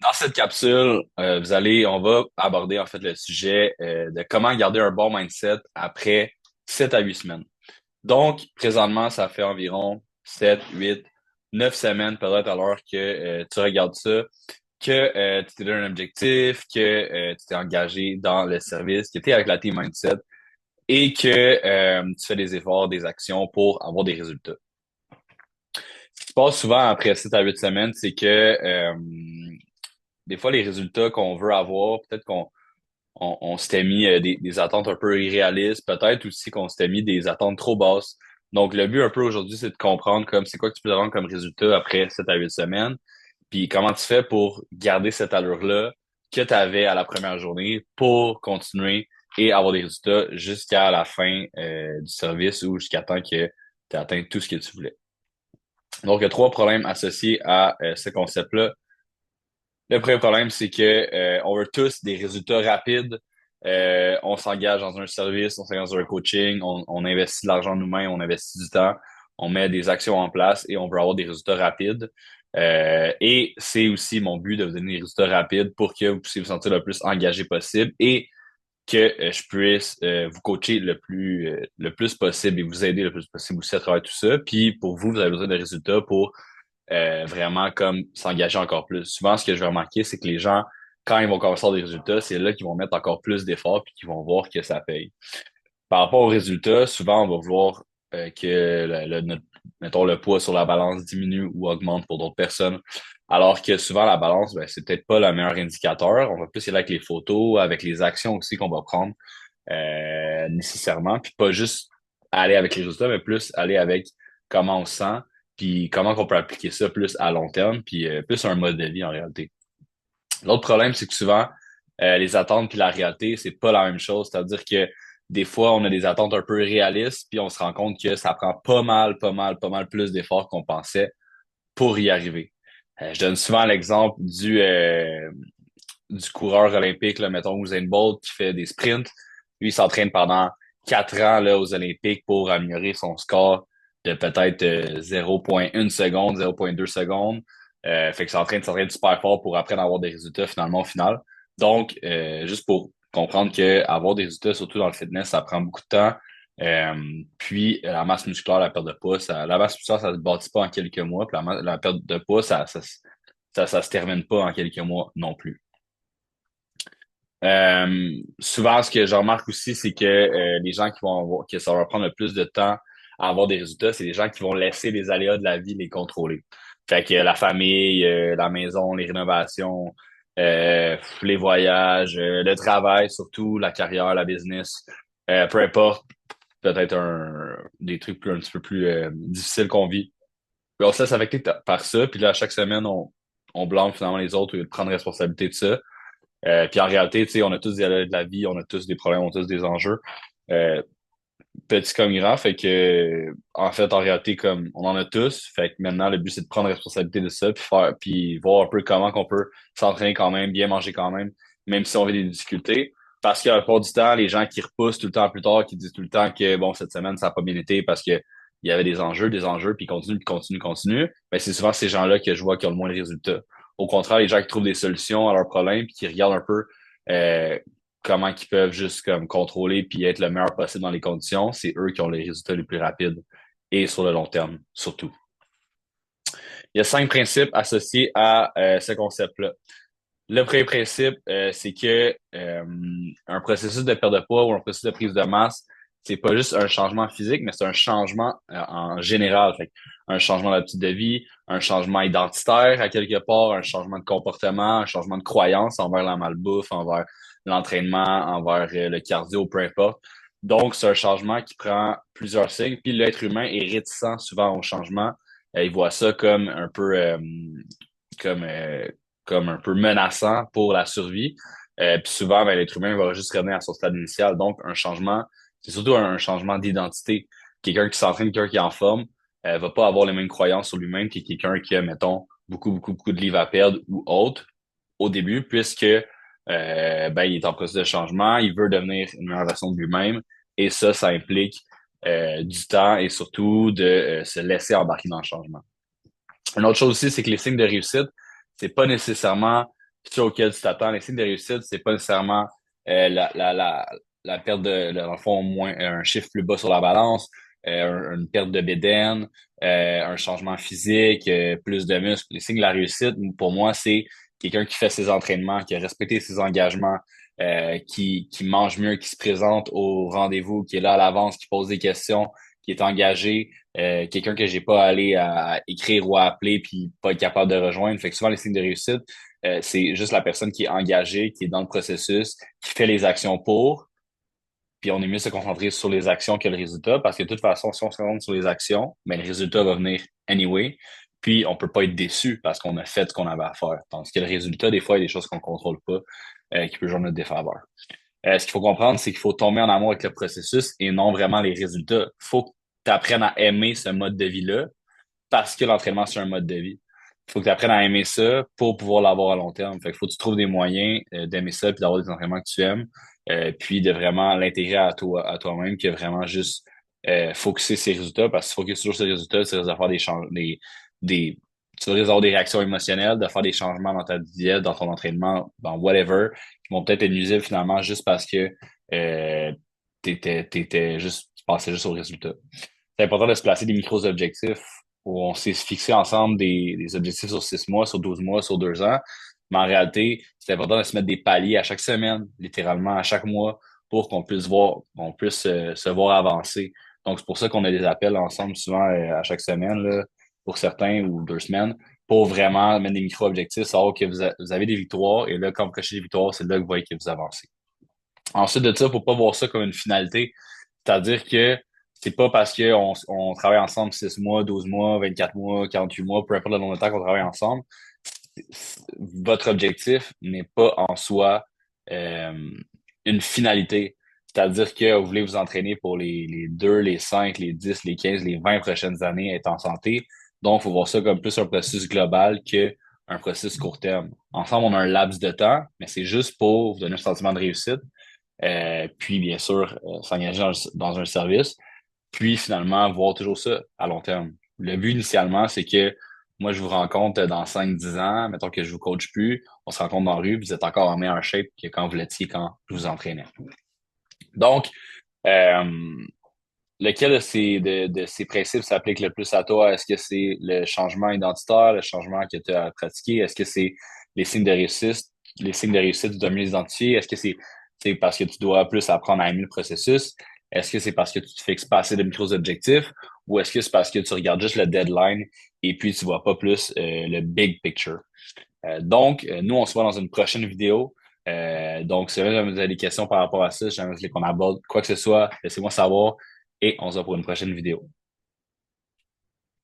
Dans cette capsule, on va aborder en fait le sujet de comment garder un bon mindset après 7 à 8 semaines. Donc, présentement, ça fait environ 7, 8, 9 semaines peut-être à l'heure que tu regardes ça, que tu t'es donné un objectif, que tu t'es engagé dans le service, que tu es avec la team mindset et que tu fais des efforts, des actions pour avoir des résultats. Ce qui se passe souvent après 7 à 8 semaines, c'est que des fois, les résultats qu'on veut avoir, peut-être qu'on s'était mis des attentes un peu irréalistes, peut-être aussi qu'on s'était mis des attentes trop basses. Donc, le but un peu aujourd'hui, c'est de comprendre comme c'est quoi que tu peux avoir comme résultat après 7 à 8 semaines, puis comment tu fais pour garder cette allure-là que tu avais à la première journée pour continuer et avoir des résultats jusqu'à la fin du service ou jusqu'à temps que tu aies atteint tout ce que tu voulais. Donc, il y a trois problèmes associés à ce concept-là. Le premier problème, c'est que on veut tous des résultats rapides. On s'engage dans un service, on s'engage dans un coaching, on investit de l'argent nous-mêmes, on investit du temps, on met des actions en place et on veut avoir des résultats rapides. Et c'est aussi mon but de vous donner des résultats rapides pour que vous puissiez vous sentir le plus engagé possible et que je puisse vous coacher le plus possible et vous aider le plus possible aussi à travers tout ça. Puis pour vous, vous avez besoin de résultats pour vraiment comme s'engager encore plus. Souvent, ce que je vais remarquer, c'est que les gens, quand ils vont commencer à avoir des résultats, c'est là qu'ils vont mettre encore plus d'efforts puis qu'ils vont voir que ça paye. Par rapport aux résultats, souvent, on va voir que mettons, le poids sur la balance diminue ou augmente pour d'autres personnes. Alors que souvent, la balance, ben, c'est peut-être pas le meilleur indicateur. On va plus y aller avec les photos, avec les actions aussi qu'on va prendre nécessairement. Puis pas juste aller avec les résultats, mais plus aller avec comment on se sent, puis comment on peut appliquer ça plus à long terme, puis plus un mode de vie en réalité. L'autre problème, c'est que souvent, les attentes puis la réalité, c'est pas la même chose. C'est-à-dire que des fois, on a des attentes un peu réalistes, puis on se rend compte que ça prend pas mal plus d'efforts qu'on pensait pour y arriver. Je donne souvent l'exemple du coureur olympique, là, mettons Usain Bolt, qui fait des sprints. Lui, il s'entraîne pendant 4 ans là, aux Olympiques pour améliorer son score de peut-être 0,1 seconde, 0,2 secondes. Fait que s'entraîne super fort pour après avoir des résultats finalement au final. Donc, juste pour comprendre que avoir des résultats, surtout dans le fitness, ça prend beaucoup de temps. Puis la masse musculaire, la perte de poids, la masse musculaire, ça se bâtit pas en quelques mois. Puis la perte de poids, ça se termine pas en quelques mois non plus. Souvent, ce que je remarque aussi, c'est que les gens qui vont avoir, que ça va prendre le plus de temps à avoir des résultats, c'est les gens qui vont laisser les aléas de la vie les contrôler. Fait que la famille, la maison, les rénovations, les voyages, le travail, surtout la carrière, la business, peu importe, peut-être des trucs un petit peu plus difficiles qu'on vit. Puis on se laisse affecter par ça, puis là, chaque semaine, on blâme finalement les autres au lieu de prendre responsabilité de ça. Puis en réalité, tu sais, on a tous des aléas de la vie, on a tous des problèmes, on a tous des enjeux, euh, petits comme grands. Fait que, en fait, en réalité, comme on en a tous. Fait que maintenant, le but, c'est de prendre responsabilité de ça, puis voir un peu comment qu'on peut s'entraîner quand même, bien manger quand même si on vit des difficultés. Parce qu'à la plupart du temps, les gens qui repoussent tout le temps plus tard, qui disent tout le temps que, bon, cette semaine, ça n'a pas bien été parce que il y avait des enjeux, puis continuent, ben, c'est souvent ces gens-là que je vois qui ont le moins de résultats. Au contraire, les gens qui trouvent des solutions à leurs problèmes, puis qui regardent un peu euh, comment ils peuvent juste comme contrôler puis être le meilleur possible dans les conditions, c'est eux qui ont les résultats les plus rapides et sur le long terme, surtout. Il y a 5 principes associés à ce concept-là. Le premier principe, c'est que un processus de perte de poids ou un processus de prise de masse, c'est pas juste un changement physique, mais c'est un changement en général. Fait, un changement d'habitude de vie, un changement identitaire à quelque part, un changement de comportement, un changement de croyance envers la malbouffe, envers l'entraînement, envers le cardio, peu importe. Donc, c'est un changement qui prend plusieurs signes. Puis l'être humain est réticent souvent au changement. Il voit ça comme un peu comme euh, comme un peu menaçant pour la survie. Puis souvent, ben, l'être humain va juste revenir à son stade initial. Donc, un changement, c'est surtout un changement d'identité. Quelqu'un qui s'entraîne, quelqu'un qui est en forme, va pas avoir les mêmes croyances sur lui-même que quelqu'un qui a, mettons, beaucoup de livres à perdre ou autre au début, puisque ben, il est en processus de changement, il veut devenir une meilleure version de lui-même, et ça implique du temps et surtout de se laisser embarquer dans le changement. Une autre chose aussi, c'est que les signes de réussite, c'est pas nécessairement ce auquel tu t'attends. Les signes de réussite, c'est pas nécessairement euh, la, la, la, la perte dans le fond, au moins un chiffre plus bas sur la balance, une perte de bédaine, un changement physique, plus de muscles. Les signes de la réussite, pour moi, c'est quelqu'un qui fait ses entraînements, qui a respecté ses engagements, qui mange mieux, qui se présente au rendez-vous, qui est là à l'avance, qui pose des questions, qui est engagé, quelqu'un que j'ai pas allé à écrire ou à appeler puis pas être capable de rejoindre. Fait que souvent, les signes de réussite, c'est juste la personne qui est engagée, qui est dans le processus, qui fait les actions pour, puis on est mieux de se concentrer sur les actions que le résultat, parce que de toute façon, si on se concentre sur les actions, mais le résultat va venir anyway, puis on peut pas être déçu parce qu'on a fait ce qu'on avait à faire. Tandis que le résultat, des fois, il y a des choses qu'on contrôle pas, qui peut jouer en notre défaveur. Ce qu'il faut comprendre, c'est qu'il faut tomber en amour avec le processus et non vraiment les résultats. Il faut que tu apprennes à aimer ce mode de vie-là parce que l'entraînement, c'est un mode de vie. Il faut que tu apprennes à aimer ça pour pouvoir l'avoir à long terme. Fait qu'il faut que tu trouves des moyens d'aimer ça puis d'avoir des entraînements que tu aimes, puis de vraiment l'intégrer à toi, à toi-même, que vraiment juste focuser ses résultats, parce que si tu focuses sur ses résultats, tu risques de faire des, tu risques d'avoir des réactions émotionnelles, de faire des changements dans ta diète, dans ton entraînement, dans whatever, qui vont peut-être être nuisibles finalement juste parce que tu pensais juste aux résultats. C'est important de se placer des micros-objectifs où on s'est fixé ensemble des objectifs sur 6 mois, sur 12 mois, sur 2 ans. Mais en réalité, c'est important de se mettre des paliers à chaque semaine, littéralement à chaque mois, pour qu'on puisse voir, on puisse se voir avancer. Donc, c'est pour ça qu'on a des appels ensemble souvent à chaque semaine, là, pour certains, ou 2 semaines, pour vraiment mettre des micro-objectifs, savoir que vous avez des victoires, et là, quand vous cochez des victoires, c'est là que vous voyez que vous avancez. Ensuite de ça, faut pas voir ça comme une finalité. C'est-à-dire que c'est pas parce qu'on travaille ensemble 6 mois, 12 mois, 24 mois, 48 mois, peu importe le nombre de temps qu'on travaille ensemble, votre objectif n'est pas en soi euh, une finalité. C'est-à-dire que vous voulez vous entraîner pour les 2, les 5, les 10, les 15, les 20 prochaines années, être en santé. Donc, il faut voir ça comme plus un processus global qu'un processus court terme. Ensemble, on a un laps de temps, mais c'est juste pour vous donner un sentiment de réussite. Puis, bien sûr, s'engager dans un service. Puis, finalement, voir toujours ça à long terme. Le but, initialement, c'est que moi, je vous rencontre dans 5 10 ans. Mettons que je vous coach plus. On se rencontre dans la rue. Vous êtes encore en meilleure shape que quand vous l'étiez quand je vous entraînais. Donc, euh, lequel de ces principes s'applique le plus à toi? Est-ce que c'est le changement identitaire, le changement que tu as pratiqué? Est-ce que c'est les signes de réussite, les signes de réussite, tu dois mieux les identifier? Est-ce que c'est parce que tu dois plus apprendre à aimer le processus? Est-ce que c'est parce que tu te fixes pas assez de micros-objectifs? Ou est-ce que c'est parce que tu regardes juste le deadline et puis tu vois pas plus le big picture? Donc, nous, on se voit dans une prochaine vidéo. Donc, si jamais vous avez des questions par rapport à ça, si jamais vous voulez qu'on aborde quoi que ce soit, laissez-moi savoir et on se voit pour une prochaine vidéo.